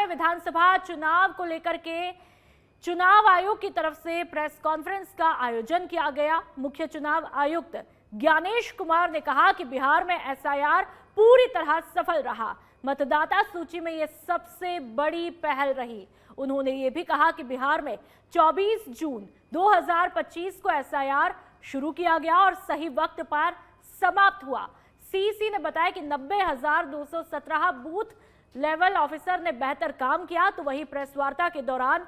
विधानसभा चुनाव को लेकर के चुनाव आयोग की तरफ से प्रेस कॉन्फ्रेंस का आयोजन किया गया। मुख्य चुनाव आयुक्त ज्ञानेश कुमार ने कहा कि बिहार में एसआईआर पूरी तरह सफल रहा। मतदाता सूची में यह सबसे बड़ी पहल रही। उन्होंने ये भी कहा कि बिहार में 24 जून 2025 को एसआईआर शुरू किया गया और सही वक्त पर समाप्त हुआ। सीईसी ने बताया कि 90,217 बूथ लेवल ऑफिसर ने बेहतर काम किया, तो वहीं प्रेस वार्ता के दौरान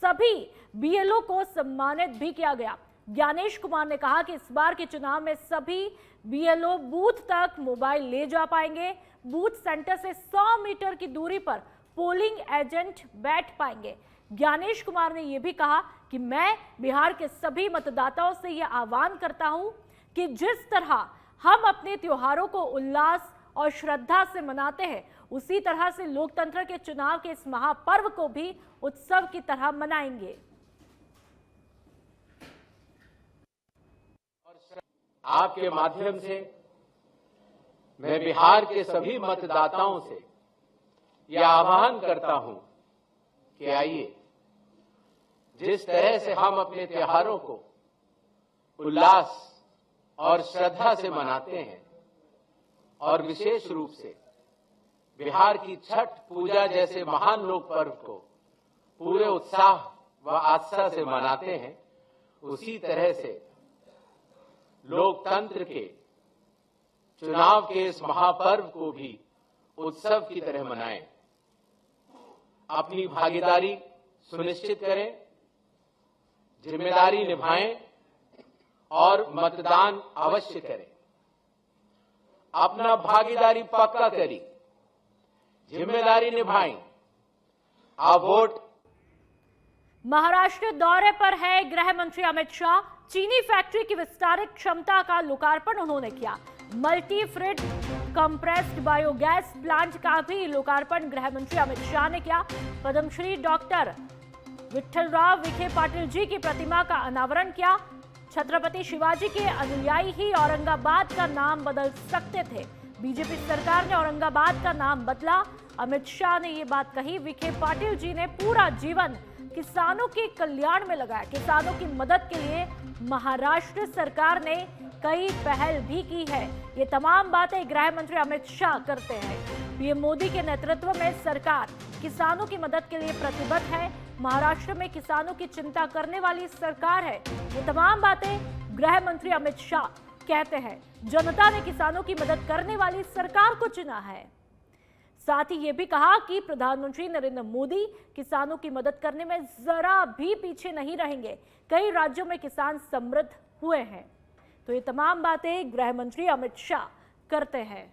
सभी बीएलओ को सम्मानित भी किया गया। ज्ञानेश कुमार ने कहा कि इस बार के चुनाव में सभी बीएलओ बूथ तक मोबाइल ले जा पाएंगे। बूथ सेंटर से 100 मीटर की दूरी पर पोलिंग एजेंट बैठ पाएंगे। ज्ञानेश कुमार ने यह भी कहा कि मैं बिहार के सभी मतदाताओं से यह आह्वान करता हूं कि जिस तरह हम अपने त्योहारों को उल्लास और श्रद्धा से मनाते हैं, उसी तरह से लोकतंत्र के चुनाव के इस महापर्व को भी उत्सव की तरह मनाएंगे। आपके माध्यम से मैं बिहार के सभी मतदाताओं से यह आह्वान करता हूं कि आइए, जिस तरह से हम अपने त्योहारों को उल्लास और श्रद्धा से मनाते हैं और विशेष रूप से बिहार की छठ पूजा जैसे महान लोक पर्व को पूरे उत्साह व आस्था से मनाते हैं, उसी तरह से लोकतंत्र के चुनाव के इस महापर्व को भी उत्सव की तरह मनाएं। अपनी भागीदारी सुनिश्चित करें, जिम्मेदारी निभाएं और मतदान अवश्य करें। अपना भागीदारी पक्का करें, जिम्मेदारी निभाएं। आप वोट। महाराष्ट्र दौरे पर है गृह मंत्री अमित शाह। चीनी फैक्ट्री की विस्तारित क्षमता का लोकार्पण उन्होंने किया। मल्टी फ्रिड कंप्रेस्ड बायोगैस प्लांट का भी लोकार्पण गृह मंत्री अमित शाह ने किया। पद्मश्री डॉक्टर विठलराव विखे पाटिल जी की प्रतिमा का अनावरण किया। छत्रपति शिवाजी के अनुयायी ही औरंगाबाद का नाम बदल सकते थे, बीजेपी सरकार ने औरंगाबाद का नाम बदला। अमित शाह ने ये बात कही। विखे पाटिल जी ने पूरा जीवन किसानों के कल्याण में लगाया। किसानों की मदद के लिए महाराष्ट्र सरकार ने कई पहल भी की है। ये तमाम बातें गृह मंत्री अमित शाह करते हैं। पीएम मोदी के नेतृत्व में सरकार किसानों की मदद के लिए प्रतिबद्ध है। महाराष्ट्र में किसानों की चिंता करने वाली सरकार है। ये तमाम बातें गृह मंत्री अमित शाह कहते हैं। जनता ने किसानों की मदद करने वाली सरकार को चुना है। साथ ही ये भी कहा कि प्रधानमंत्री नरेंद्र मोदी किसानों की मदद करने में जरा भी पीछे नहीं रहेंगे। कई राज्यों में किसान समृद्ध हुए हैं। तो ये तमाम बातें गृह मंत्री अमित शाह करते हैं।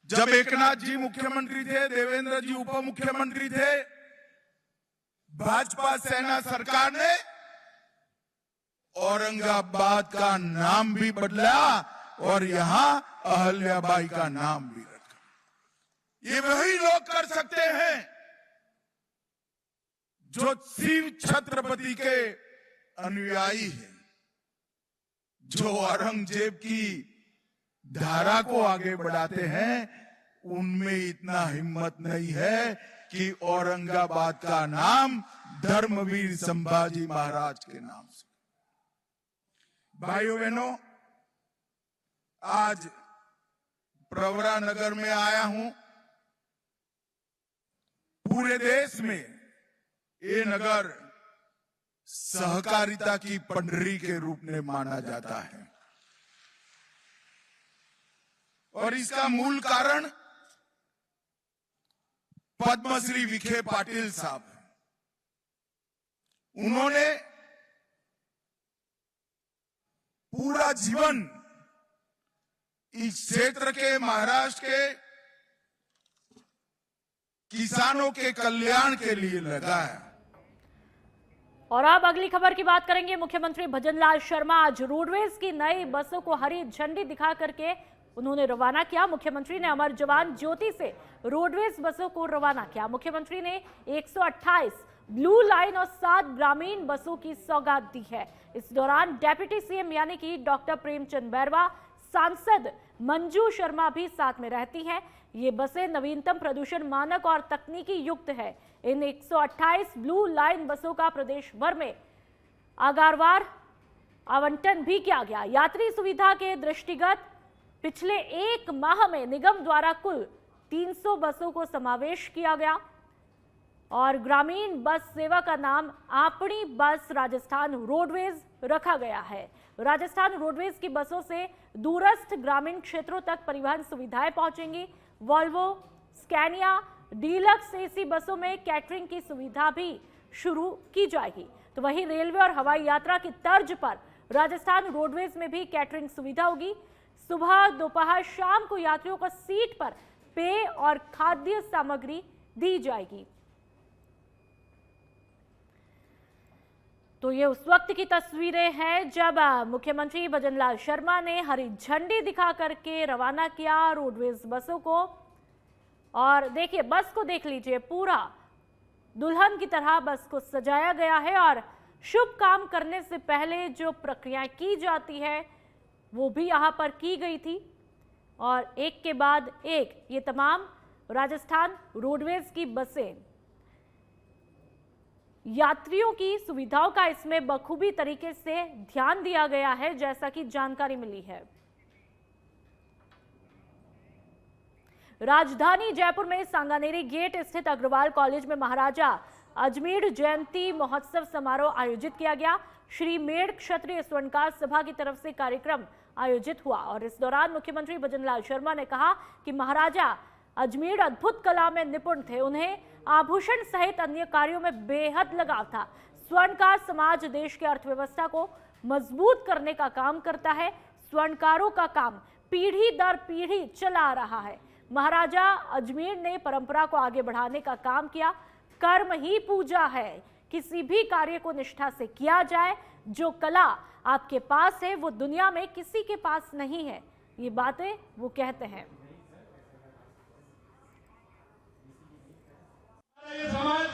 जब एकनाथ जी मुख्यमंत्री थे, देवेंद्र जी उप मुख्यमंत्री थे, भाजपा सेना सरकार ने औरंगाबाद का नाम भी बदला और यहां अहल्याबाई का नाम भी रखा। ये वही लोग कर सकते हैं जो शिव छत्रपति के अनुयायी हैं, जो औरंगजेब की धारा को आगे बढ़ाते हैं। उनमें इतना हिम्मत नहीं है कि औरंगाबाद का नाम धर्मवीर संभाजी महाराज के नाम से। भाइयों बहनों, आज प्रवरा नगर में आया हूं। पूरे देश में ये नगर सहकारिता की पंडरी के रूप में माना जाता है और इसका मूल कारण पद्मश्री विखे पाटिल साहब। उन्होंने पूरा जीवन इस क्षेत्र के, महाराष्ट्र के किसानों के कल्याण के लिए लगाया। और अब अगली खबर की बात करेंगे। मुख्यमंत्री भजनलाल शर्मा आज रोडवेज की नई बसों को हरी झंडी दिखा करके उन्होंने रवाना किया। मुख्यमंत्री ने अमर जवान ज्योति से रोडवेज बसों को रवाना किया। मुख्यमंत्री ने 128 ब्लू लाइन और 7 ग्रामीण बसों की सौगात दी है। इस दौरान डेप्यूटी सीएम यानी कि डॉक्टर प्रेमचंद बैरवा, सांसद मंजू शर्मा भी साथ में रहती हैं। ये बसें नवीनतम प्रदूषण मानक और तकनीकी युक्त है। इन 128 ब्लू लाइन बसों का प्रदेश भर में आगारवार आवंटन भी किया गया। यात्री सुविधा के दृष्टिगत पिछले 1 माह में निगम द्वारा कुल 300 बसों को समावेश किया गया और ग्रामीण बस सेवा का नाम आपणी बस राजस्थान रोडवेज रखा गया है। राजस्थान रोडवेज की बसों से दूरस्थ ग्रामीण क्षेत्रों तक परिवहन सुविधाएं पहुंचेंगी। वॉल्वो, स्कैनिया, डीलक्स एसी बसों में कैटरिंग की सुविधा भी शुरू की जाएगी। तो वहीं रेलवे और हवाई यात्रा की तर्ज पर राजस्थान रोडवेज में भी कैटरिंग सुविधा होगी। सुबह, दोपहर, शाम को यात्रियों को सीट पर पेय और खाद्य सामग्री दी जाएगी। तो ये उस वक्त की तस्वीरें हैं जब मुख्यमंत्री भजनलाल शर्मा ने हरी झंडी दिखा करके रवाना किया रोडवेज बसों को। और देखिए, बस को देख लीजिए, पूरा दुल्हन की तरह बस को सजाया गया है और शुभ काम करने से पहले जो प्रक्रियाएं की जाती है वो भी यहाँ पर की गई थी। और एक के बाद एक ये तमाम राजस्थान रोडवेज की बसें, यात्रियों की सुविधाओं का इसमें बखूबी तरीके से ध्यान दिया गया है, जैसा कि जानकारी मिली है। राजधानी जयपुर में सांगानेरी गेट स्थित अग्रवाल कॉलेज में महाराजा अजमेर जयंती महोत्सव समारोह आयोजित किया गया। श्री मेड़ क्षत्रिय स्वर्णकार सभा की तरफ से कार्यक्रम आयोजित हुआ और इस दौरान मुख्यमंत्री भजनलाल शर्मा ने कहा कि महाराजा अजमेर अद्भुत कला में निपुण थे। उन्हें आभूषण सहित अन्य कार्यों में बेहद लगाव था। स्वर्णकार समाज देश की अर्थव्यवस्था को मजबूत करने का काम करता है। स्वर्णकारों का काम पीढ़ी दर पीढ़ी चला आ रहा है। महाराजा अजमेर ने परंपरा को आगे बढ़ाने का काम किया। कर्म ही पूजा है। किसी भी कार्य को निष्ठा से किया जाए। जो कला आपके पास है वो दुनिया में किसी के पास नहीं है। ये बातें वो कहते हैं। ये समाज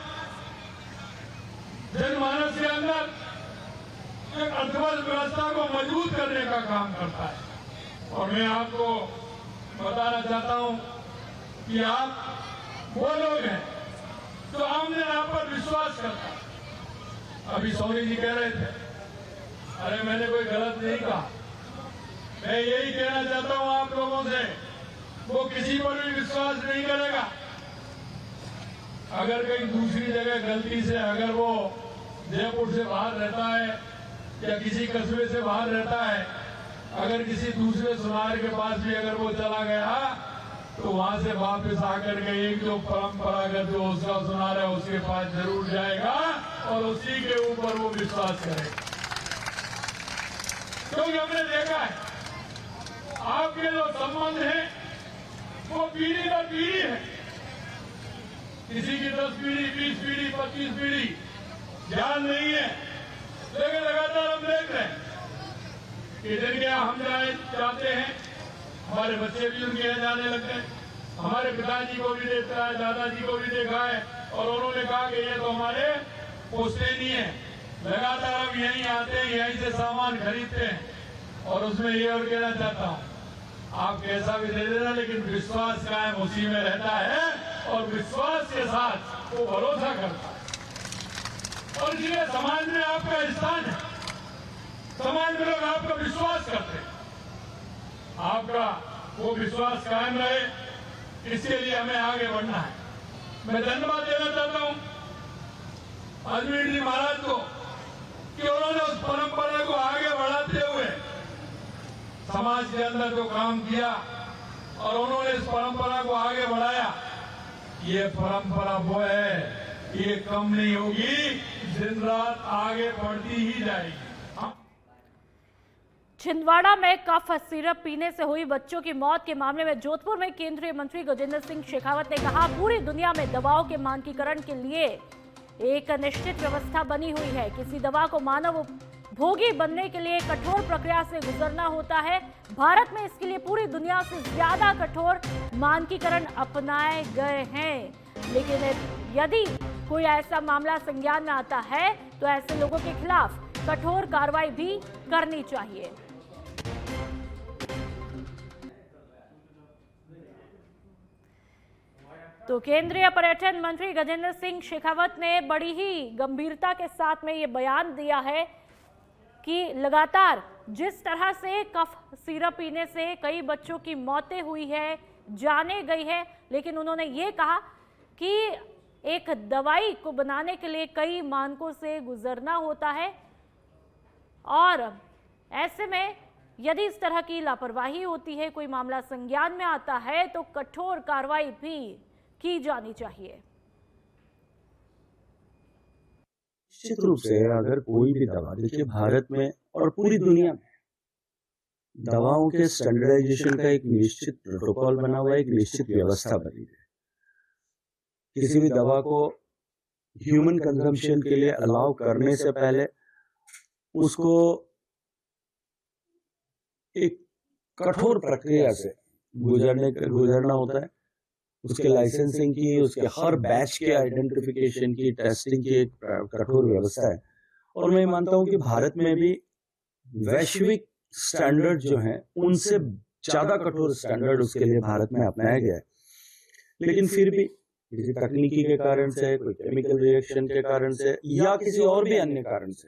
जनमानस के अंदर एक अर्थव्यवस्था को मजबूत करने का काम करता है। और मैं आपको बताना चाहता हूं कि आप वो लोग हैं जो आमने आप पर विश्वास करता है। अभी सोनी जी कह रहे थे, अरे मैंने कोई गलत नहीं कहा। मैं यही कहना चाहता हूं आप लोगों से, वो किसी पर भी विश्वास नहीं करेगा। अगर कहीं दूसरी जगह गलती से अगर वो जयपुर से बाहर रहता है या किसी कस्बे से बाहर रहता है, अगर किसी दूसरे सुनार के पास भी अगर वो चला गया तो वहां से वापस आकर के एक जो परंपरागत जो उसका सुनार है उसके पास जरूर जाएगा और उसी के ऊपर वो विश्वास करेगा। क्योंकि हमने देखा है आपके जो संबंध है वो पीढ़ी दर पीढ़ी है। किसी की 10 पीढ़ी, 20 पीढ़ी, 25 पीढ़ी ध्यान नहीं है, लेकिन लगातार हम देख रहे हैं कि जिनके यहाँ हम जाते हैं हमारे बच्चे भी उनके यहाँ जाने लग गए। हमारे पिताजी को भी देखा है, दादाजी को भी देखा है और उन्होंने कहा कि ये तो हमारे पुश्तैनी है। लगातार हम यहीं आते हैं, यहीं से सामान खरीदते हैं। और उसमें ये और कहना चाहता हूँ, आप कैसा भी दे देना लेकिन विश्वास कायम उसी में रहता है और विश्वास के साथ वो भरोसा करता है। और इसलिए समाज में आपका स्थान है। समाज में लोग आपका विश्वास करते हैं। आपका वो विश्वास कायम रहे, इसके लिए हमें आगे बढ़ना है। मैं धन्यवाद देना चाहता हूं अजमेर जी महाराज को कि उन्होंने उस परंपरा को आगे बढ़ाते हुए समाज के अंदर जो काम किया और उन्होंने इस परंपरा को आगे बढ़ाया। ये परंपरा वो है, ये कम नहीं होगी, दिन रात आगे बढ़ती ही जाएगी। छिंदवाड़ा में कफ सिरप पीने से हुई बच्चों की मौत के मामले में जोधपुर में केंद्रीय मंत्री गजेंद्र सिंह शेखावत ने कहा, पूरी दुनिया में दवाओं के मानकीकरण के लिए एक निश्चित व्यवस्था बनी हुई है। किसी दवा को मानव भोगी बनने के लिए कठोर प्रक्रिया से गुजरना होता है। भारत में इसके लिए पूरी दुनिया से ज्यादा कठोर मानकीकरण अपनाए गए हैं। लेकिन यदि कोई ऐसा मामला संज्ञान में आता है तो ऐसे लोगों के खिलाफ कठोर कार्रवाई भी करनी चाहिए। तो केंद्रीय पर्यटन मंत्री गजेंद्र सिंह शेखावत ने बड़ी ही गंभीरता के साथ में ये बयान दिया है कि लगातार जिस तरह से कफ सिरप पीने से कई बच्चों की मौतें हुई है, जाने गई है, लेकिन उन्होंने ये कहा कि एक दवाई को बनाने के लिए कई मानकों से गुजरना होता है और ऐसे में यदि इस तरह की लापरवाही होती है, कोई मामला संज्ञान में आता है तो कठोर कार्रवाई भी की जानी चाहिए। निश्चित रूप से अगर कोई भी दवा, देखिए भारत में और पूरी दुनिया में दवाओं के स्टैंडर्डाइजेशन का एक निश्चित प्रोटोकॉल बना हुआ है, एक निश्चित व्यवस्था बनी है। किसी भी दवा को ह्यूमन कंजम्पशन के लिए अलाउ करने से पहले उसको एक कठोर प्रक्रिया से गुजरना होता है। उसके लाइसेंसिंग की, उसके हर बैच के आइडेंटिफिकेशन की, टेस्टिंग की एक कठोर व्यवस्था है। और मैं मानता हूं कि भारत में भी वैश्विक स्टैंडर्ड जो हैं उनसे ज्यादा कठोर स्टैंडर्ड उसके लिए भारत में अपनाया गया है। लेकिन फिर भी किसी तकनीकी के कारण से, कोई केमिकल रिएक्शन के कारण से या किसी और भी अन्य कारण से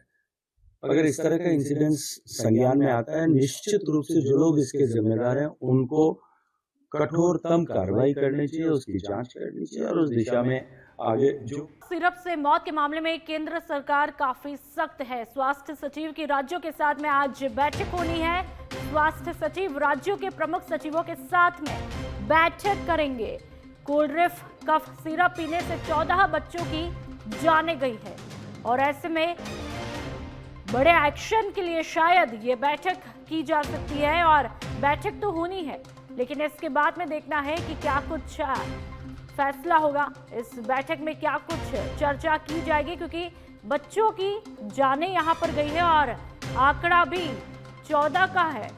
अगर इस तरह का इंसिडेंस संज्ञान में आता है, निश्चित रूप से जो लोग इसके जिम्मेदार हैं उनको कठोरतम कार्रवाई करनी चाहिए, उसकी जांच करनी चाहिए और उस दिशा में आगे जो सिरप से मौत के मामले में केंद्र सरकार काफी सख्त है। स्वास्थ्य सचिव की राज्यों के साथ में आज बैठक होनी है। स्वास्थ्य सचिव राज्यों के प्रमुख सचिवों के साथ में बैठक करेंगे। कोल्ड्रिफ कफ सिरप पीने से 14 बच्चों की जानें गई है और ऐसे में बड़े एक्शन के लिए शायद ये बैठक की जा सकती है और बैठक तो होनी है, लेकिन इसके बाद में देखना है कि क्या कुछ फैसला होगा। इस बैठक में क्या कुछ चर्चा की जाएगी, क्योंकि बच्चों की जानें यहां पर गई है और आंकड़ा भी 14 का है।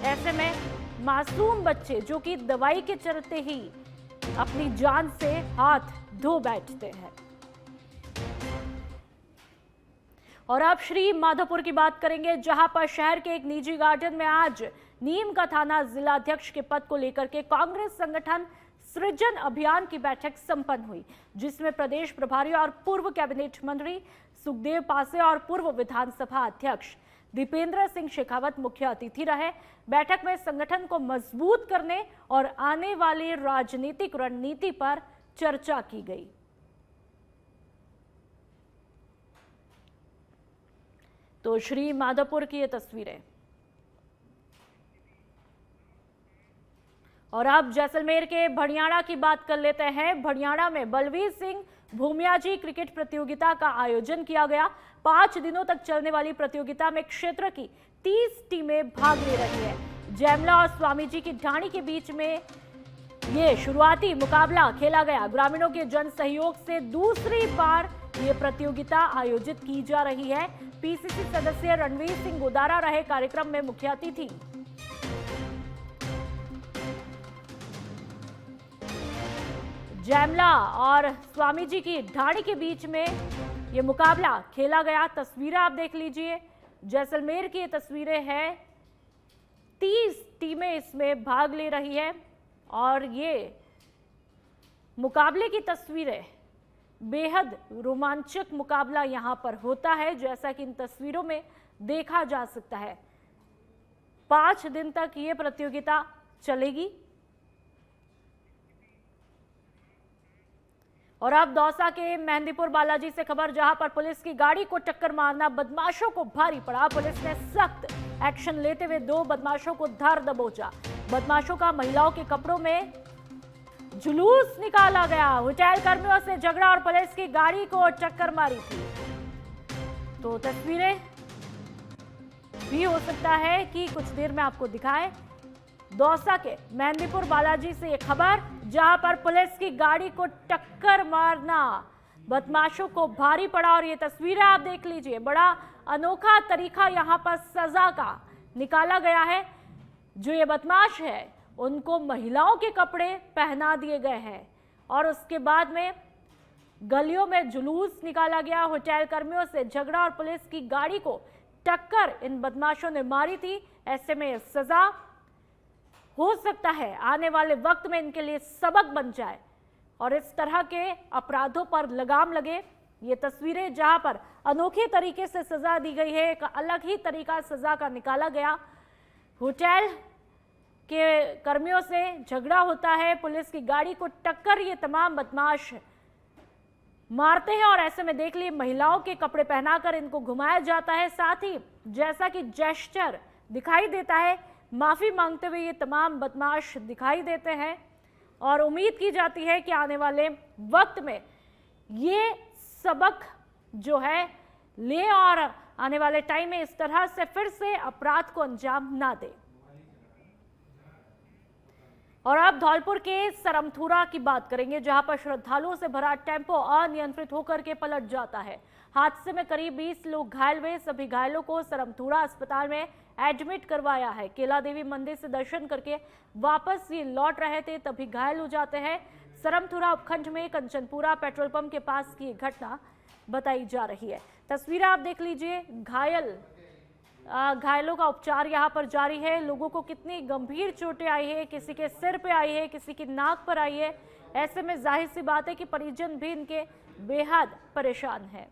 ऐसे में मासूम बच्चे जो कि दवाई के चलते ही अपनी जान से हाथ धो बैठते हैं। और अब श्री माधोपुर की बात करेंगे, जहां पर शहर के एक निजी गार्डन में आज नीम का थाना जिलाध्यक्ष के पद को लेकर के कांग्रेस संगठन सृजन अभियान की बैठक संपन्न हुई, जिसमें प्रदेश प्रभारी और पूर्व कैबिनेट मंत्री सुखदेव पासे और पूर्व विधानसभा अध्यक्ष दीपेंद्र सिंह शेखावत मुख्य अतिथि रहे। बैठक में संगठन को मजबूत करने और आने वाली राजनीतिक रणनीति पर चर्चा की गई। तो श्री माधोपुर की ये तस्वीरें। और अब जैसलमेर के भड़ियाड़ा की बात कर लेते हैं। भड़ियाड़ा में बलवीर सिंह भूमियाजी क्रिकेट प्रतियोगिता का आयोजन किया गया। 5 दिनों तक चलने वाली प्रतियोगिता में क्षेत्र की 30 टीमें भाग ले रही है। जैमला और स्वामी जी की ढाणी के बीच में ये शुरुआती मुकाबला खेला गया। ग्रामीणों के जन सहयोग से दूसरी बार ये प्रतियोगिता आयोजित की जा रही है। पीसीसी सदस्य रणवीर सिंह गोदारा रहे कार्यक्रम में मुख्य अतिथि। जैमला और स्वामी जी की ढाणी के बीच में ये मुकाबला खेला गया। तस्वीरें आप देख लीजिए, जैसलमेर की ये तस्वीरें हैं। 30 टीमें इसमें भाग ले रही है और ये मुकाबले की तस्वीरें, बेहद रोमांचक मुकाबला यहां पर होता है, जैसा कि इन तस्वीरों में देखा जा सकता है। 5 दिन तक ये प्रतियोगिता चलेगी। और अब दौसा के मेहंदीपुर बालाजी से खबर, जहां पर पुलिस की गाड़ी को टक्कर मारना बदमाशों को भारी पड़ा। पुलिस ने सख्त एक्शन लेते हुए 2 बदमाशों को धर दबोचा। बदमाशों का महिलाओं के कपड़ों में जुलूस निकाला गया। होटल कर्मियों से झगड़ा और पुलिस की गाड़ी को टक्कर मारी थी। तो तस्वीरें भी हो सकता है कि कुछ देर में आपको दिखाएं। दौसा के मेहंदीपुर बालाजी से ये खबर, जहां पर पुलिस की गाड़ी को टक्कर मारना बदमाशों को भारी पड़ा। और ये तस्वीरें आप देख लीजिए, बड़ा अनोखा तरीका यहां पर सजा का निकाला गया है। जो ये बदमाश है उनको महिलाओं के कपड़े पहना दिए गए हैं और उसके बाद में गलियों में जुलूस निकाला गया। होटल कर्मियों से झगड़ा और पुलिस की गाड़ी को टक्कर इन बदमाशों ने मारी थी। ऐसे में सजा हो सकता है आने वाले वक्त में इनके लिए सबक बन जाए और इस तरह के अपराधों पर लगाम लगे। ये तस्वीरें जहां पर अनोखे तरीके से सजा दी गई है, एक अलग ही तरीका सजा का निकाला गया। होटल के कर्मियों से झगड़ा होता है, पुलिस की गाड़ी को टक्कर ये तमाम बदमाश मारते हैं और ऐसे में देख लिए महिलाओं के कपड़े पहनाकर इनको घुमाया जाता है। साथ ही जैसा कि जेस्चर दिखाई देता है, माफी मांगते हुए ये तमाम बदमाश दिखाई देते हैं और उम्मीद की जाती है कि आने वाले वक्त में ये सबक जो है ले और आने वाले टाइम में इस तरह से फिर से अपराध को अंजाम ना दे। और अब धौलपुर के सरमथुरा की बात करेंगे, जहां पर श्रद्धालुओं से भरा टेम्पो अनियंत्रित होकर के पलट जाता है। हादसे में करीब 20 लोग घायल हुए। सभी घायलों को सरमथुरा अस्पताल में एडमिट करवाया है। केला देवी मंदिर से दर्शन करके वापस ये लौट रहे थे, तभी घायल हो जाते हैं। सरमथुरा उपखंड में कंचनपुरा पेट्रोल पंप के पास की घटना बताई जा रही है। तस्वीरें आप देख लीजिए। घायलों का उपचार यहाँ पर जारी है। लोगों को कितनी गंभीर चोटें आई है, किसी के सिर पे आई है, किसी की नाक पर आई है। ऐसे में जाहिर सी बात है कि परिजन भी इनके बेहद परेशान हैं।